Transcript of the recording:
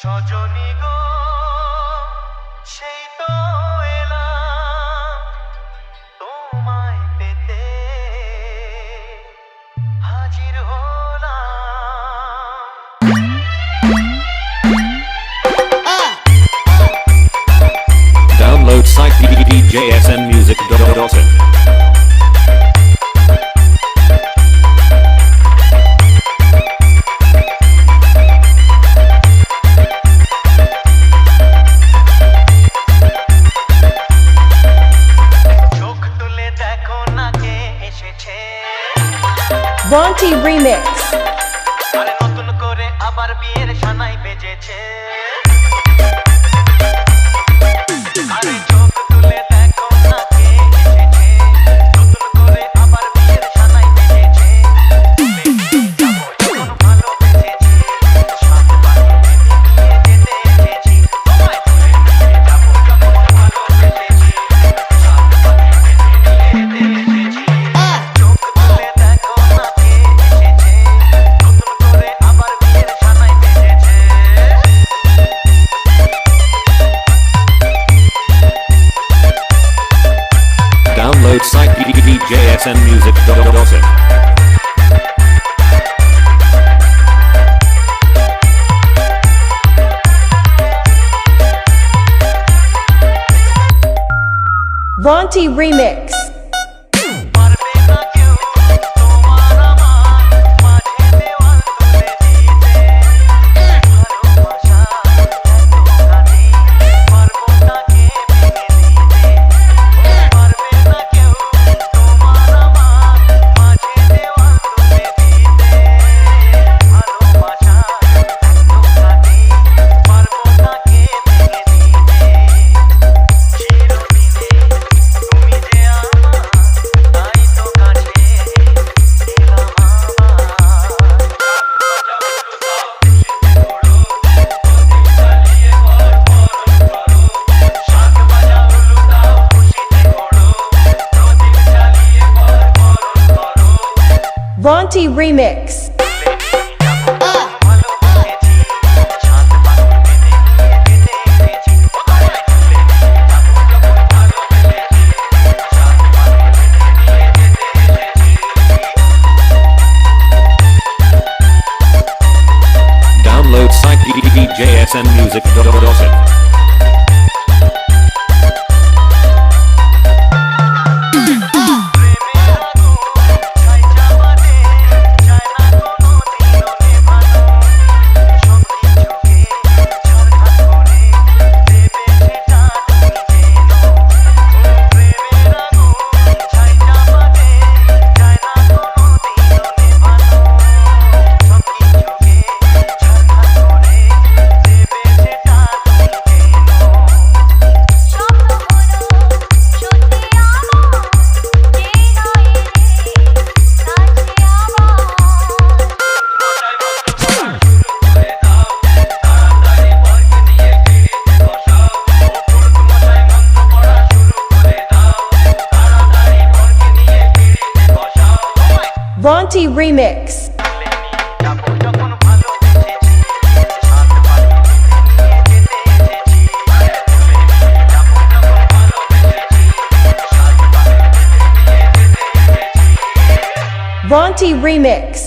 সজনী গো সেই তো এলাম তোমায় পেতে হাজির হলাম। Download site djsnmusic.in. Vonti Remix. আরে নতুন করে আবার বিয়ের সানাই বেজেছে। আরে চোখ তুলে দেখো না কে এসেছে, নতুন করে আবার বিয়ের সানাই বেজেছে। যাবো যখন ভালোবেসেছি, সাত বাড়িতে নিয়ে যেতে এসেছি। তোমায় তুলে নিয়ে যাবো যখন ভালোবেসেছি, সাত বাড়িতে নিয়ে যেতে এসেছি। চোখ তুলে দেখো না কে এসেছে, নতুন করে আবার বিয়ের সানাই বেজেছে। Download site djsnmusic.in. Vonti Remix. পারবে না কেউ তোমার আমার মাঝে দেওয়াল তুলে দিতে, ভালোবাসা এত গানে পারবো তাকে ভেঙে দিতে। পারবে না কেউ তোমার আমার মাঝে দেওয়াল তুলে দিতে, ভালোবাসা এত গানে পারবো তাকে ভেঙে দিতে। চিরদিনে তুমি যে আমার, তাই তো কাছে এলাম Vonti Remix. Download site djsnmusic.in. Vonti Remix. Vonti Remix.